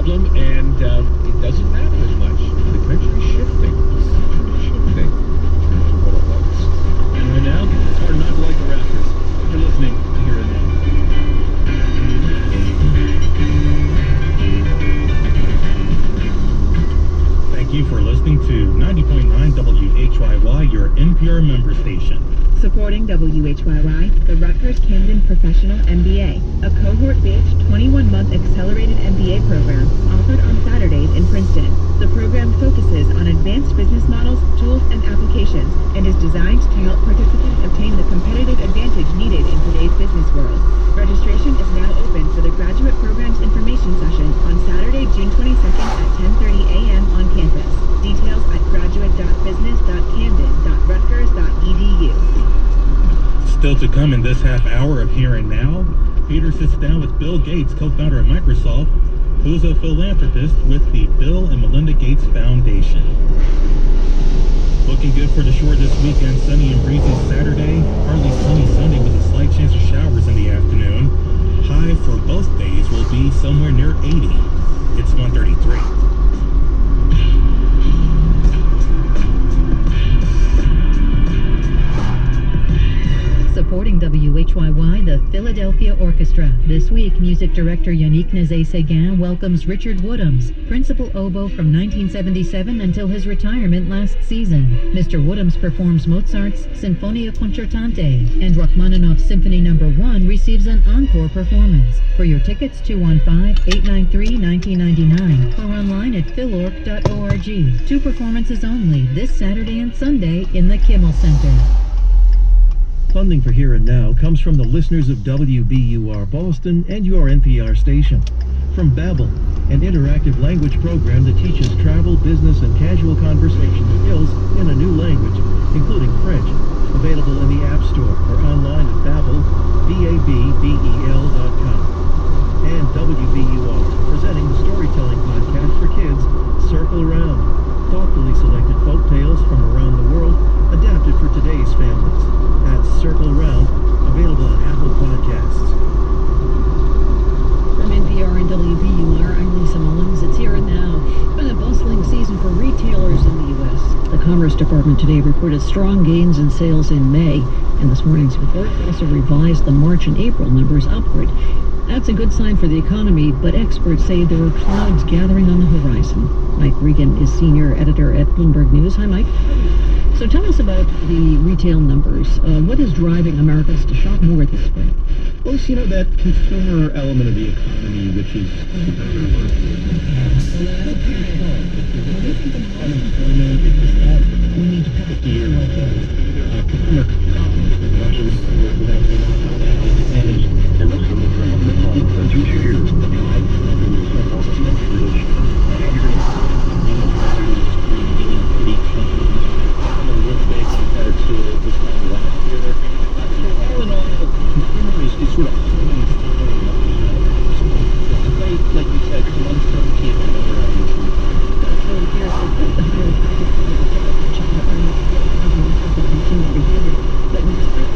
problem, and it doesn't matter as much. The country's shifting. Shifting to what it was. And now, it's hard not to like the Raptors. You're listening to Here and Now. Thank you for listening to 90.9 WHYY, your NPR member station. Supporting WHYY, the Rutgers Camden Professional MBA, a cohort-based 21-month accelerated MBA program offered on Saturdays in Princeton. The program focuses on advanced business models, tools, and applications, and is designed to help participants obtain the competitive advantage needed in today's business world. Registration is now open for the graduate program's information session on Saturday, June 22nd at 10:30 a.m. on campus. Details at graduate.business.camden.rutgers.edu. Still to come in this half hour of Here and Now, Peter sits down with Bill Gates, co-founder of Microsoft, who's a philanthropist with the Bill and Melinda Gates Foundation. Looking good for the shore this weekend. Sunny and breezy Saturday, partly sunny Sunday with a slight chance of showers in the afternoon. High for both days will be somewhere near 80. It's 1:33. Supporting WHYY, the Philadelphia Orchestra. This week, music director Yannick Nézet-Séguin welcomes Richard Woodhams, principal oboe from 1977 until his retirement last season. Mr. Woodhams performs Mozart's Sinfonia Concertante, and Rachmaninoff's Symphony No. 1 receives an encore performance. For your tickets, 215-893-1999 or online at philorc.org. 2 performances only, this Saturday and Sunday in the Kimmel Center. Funding for Here and Now comes from the listeners of WBUR Boston and your NPR station. From Babbel, an interactive language program that teaches travel, business, and casual conversation skills in a new language, including French. Available in the App Store or online at Babbel, BABBEL.com. And WBUR, presenting the storytelling podcast for kids, Circle Around. Thoughtfully selected folk tales from around the world, adapted for today's families. That's Circle Around, available on Apple Podcasts. From NPR and WBUR, I'm Lisa Mullins. It's Here and Now. It's been a bustling season for retailers in the U.S. The Commerce Department today reported strong gains in sales in May, and this morning's report also revised the March and April numbers upward. That's a good sign for the economy, but experts say there are clouds gathering on the horizon. Mike Regan is senior editor at Bloomberg News. Hi, Mike. So tell us about the retail numbers. What is driving Americans to shop more this spring? Well, you know, that consumer element of the economy, which is unemployment, it's just that we need to pick a year like that. Consumer confidence is actually managed and the compared to this time last year. So all in all, the consumer is sort of holding its own. Despite, like you said, some uncertainty about other items. So here's the higher prices for the China earnings continue behavior. But despite the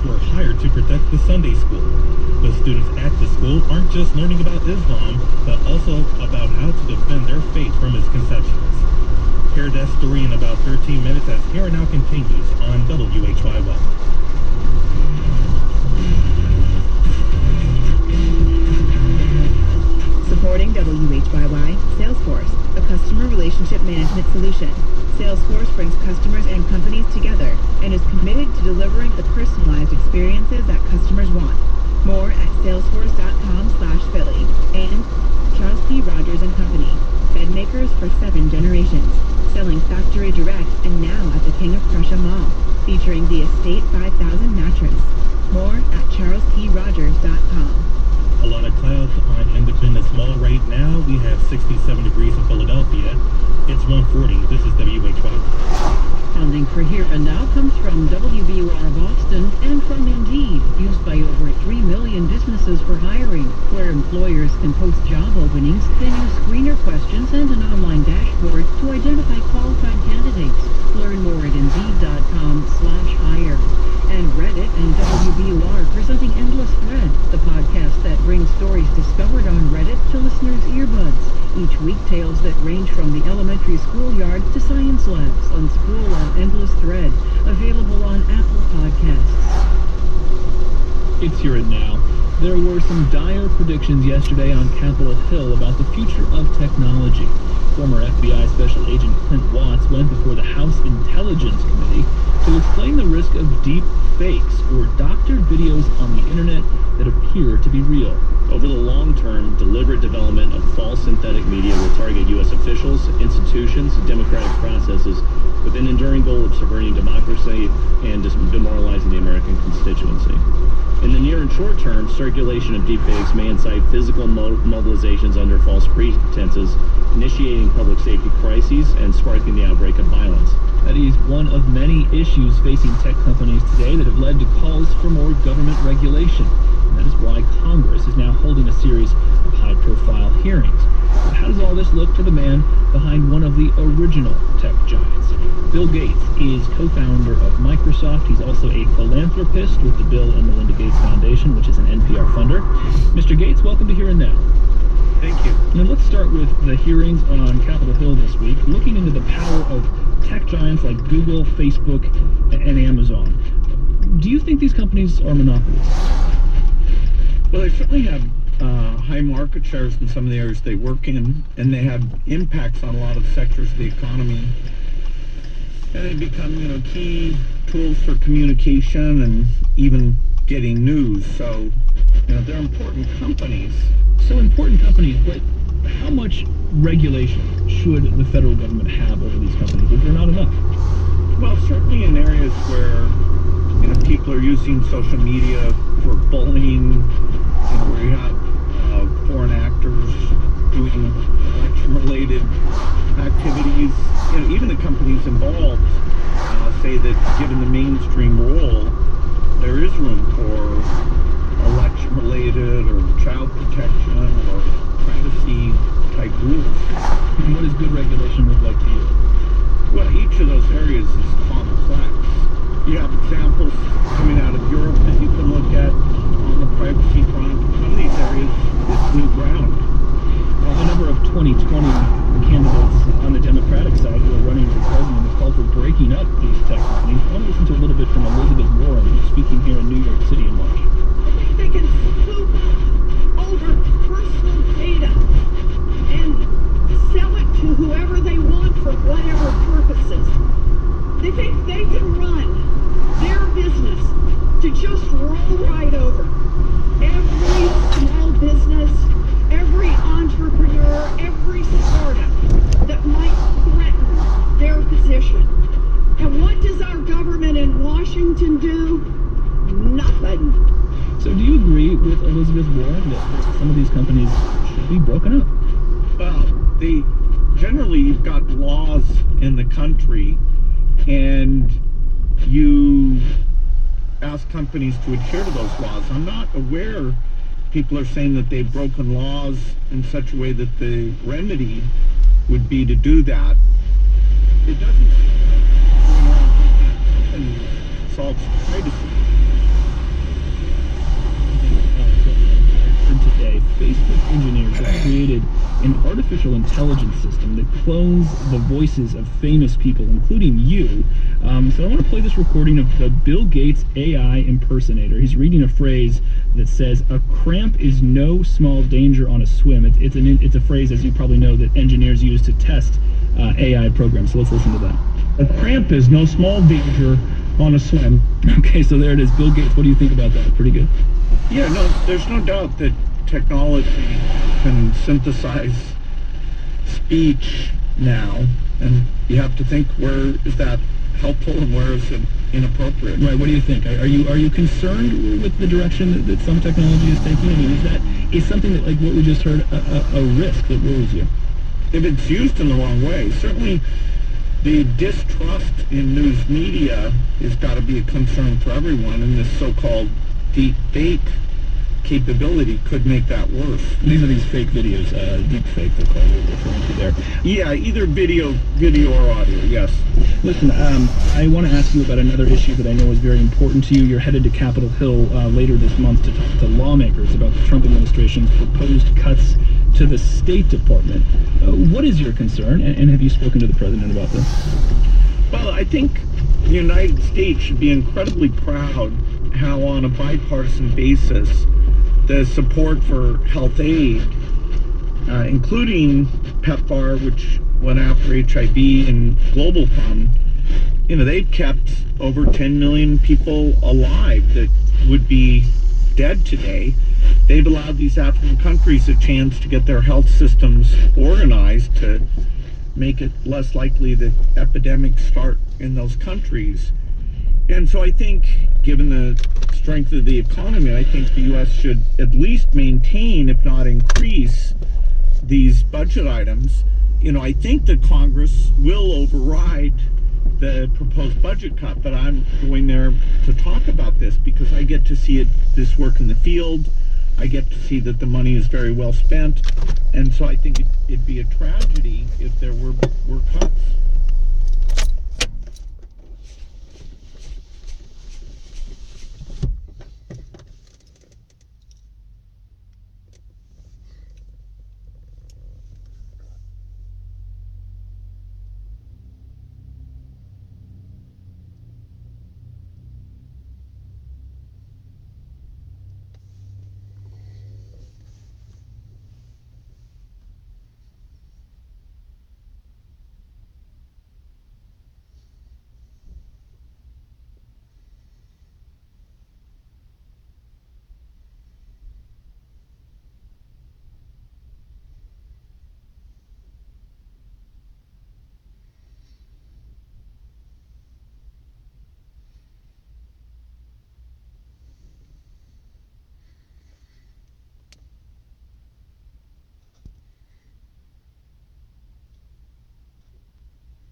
who are hired to protect the Sunday school. The students at the school aren't just learning about Islam, but also about how to defend their faith from misconceptions. Hear that story in about 13 minutes as Here and Now continues on WHYY. Supporting WHYY, Salesforce, a customer relationship management solution. Salesforce brings customers and companies together and is committed to delivering the personalized experiences that customers want. More at salesforce.com/Philly. And Charles P. Rogers & Company, bed makers for 7 generations, selling factory direct and now at the King of Prussia Mall, featuring the Estate 5000 mattress. More at charlesprogers.com. A lot of clouds on Independence Mall right now. We have 67 degrees in Philadelphia. It's 1:40. This is WHY. Funding for Here and Now comes from WBUR Boston and from Indeed, used by over 3 million businesses for hiring, where employers can post job openings, then use screener questions and an online dashboard to identify qualified candidates. Learn more at Indeed.com/hire. And Reddit and WBUR presenting Endless Thread, the podcast that brings stories discovered on Reddit to listeners' earbuds. Each week, tales that range from the elementary schoolyard to science labs on School on Endless Thread. Available on Apple Podcasts. It's Here and Now. There were some dire predictions yesterday on Capitol Hill about the future of technology. Former FBI Special Agent Clint Watts went before the House Intelligence Committee to explain the risk of deep fakes or doctored videos on the internet that appear to be real. Over the long term, deliberate development of false synthetic media will target U.S. officials, institutions, democratic processes with an enduring goal of subverting democracy and demoralizing the American constituency. In the near and short term, circulation of deepfakes may incite physical mobilizations under false pretenses, initiating public safety crises and sparking the outbreak of violence. That is one of many issues facing tech companies today that have led to calls for more government regulation. And that is why Congress is now holding a series of high-profile hearings. But how does all this look to the man behind one of the original tech giants? Bill Gates is co-founder of Microsoft. He's also a philanthropist with the Bill and Melinda Gates Foundation, which is an NPR funder. Mr. Gates, welcome to Here and Now. Thank you. Now let's start with the hearings on Capitol Hill this week, looking into the power of tech giants like Google, Facebook, and Amazon. Do you think these companies are monopolies? Well, they certainly have high market shares in some of the areas they work in, and they have impacts on a lot of sectors of the economy. And they become, key tools for communication and even getting news. So, they're important companies. So important companies, but how much regulation should the federal government have over these companies? Is there not enough? Well, certainly in areas where, people are using social media for bullying, where you have foreign actors doing election-related activities. Even the companies involved say that given the mainstream role, there is room for election-related or child protection or privacy-type rules. And what does good regulation look like to you? Well, each of those areas is complex. You have examples coming out of Europe that you can look at on the privacy front. Some of these areas, it's new ground. Well, a number of 2020 candidates on the Democratic side who are running for president have called for breaking up these tech companies. I want to listen to a little bit from Elizabeth Warren, who's speaking here in New York City in March. They can scoop over personal data and sell it to whoever they want for whatever purposes. They think they can run their business to just roll right over every small business, every entrepreneur, every startup that might threaten their position. And what does our government in Washington do? Nothing. So do you agree with Elizabeth Warren that some of these companies should be broken up? Well, generally you've got laws in the country, and you ask companies to adhere to those laws. I'm not aware people are saying that they've broken laws in such a way that the remedy would be to do that. It doesn't seem like going around company solves privacy. artificial intelligence system that clones the voices of famous people, including you. So I want to play this recording of the Bill Gates AI impersonator. He's reading a phrase that says, "A cramp is no small danger on a swim." It's a phrase, as you probably know, that engineers use to test AI programs. So let's listen to that. A cramp is no small danger on a swim. Okay, so there it is. Bill Gates, what do you think about that? Pretty good. Yeah, no, there's no doubt that technology can synthesize speech now, and you have to think, where is that helpful and where is it inappropriate? Right, what do you think? Are you concerned with the direction that some technology is taking? I mean, is something that, like what we just heard, a risk that worries you? If it's used in the wrong way, certainly the distrust in news media has got to be a concern for everyone, and this so-called deep fake capability could make that worse. These are these fake videos, deep fake, they're called, referring to there. Yeah, either video or audio, yes. Listen, I want to ask you about another issue that I know is very important to you. You're headed to Capitol Hill later this month to talk to lawmakers about the Trump administration's proposed cuts to the State Department. What is your concern, and have you spoken to the president about this? Well, I think the United States should be incredibly proud how on a bipartisan basis the support for health aid, including PEPFAR, which went after HIV, and Global Fund, they've kept over 10 million people alive that would be dead today. They've allowed these African countries a chance to get their health systems organized to make it less likely that epidemics start in those countries. And so I think, given the strength of the economy, I think the U.S. should at least maintain, if not increase, these budget items. I think that Congress will override the proposed budget cut, but I'm going there to talk about this because I get to see this work in the field. I get to see that the money is very well spent, and so I think it'd be a tragedy if there were cuts.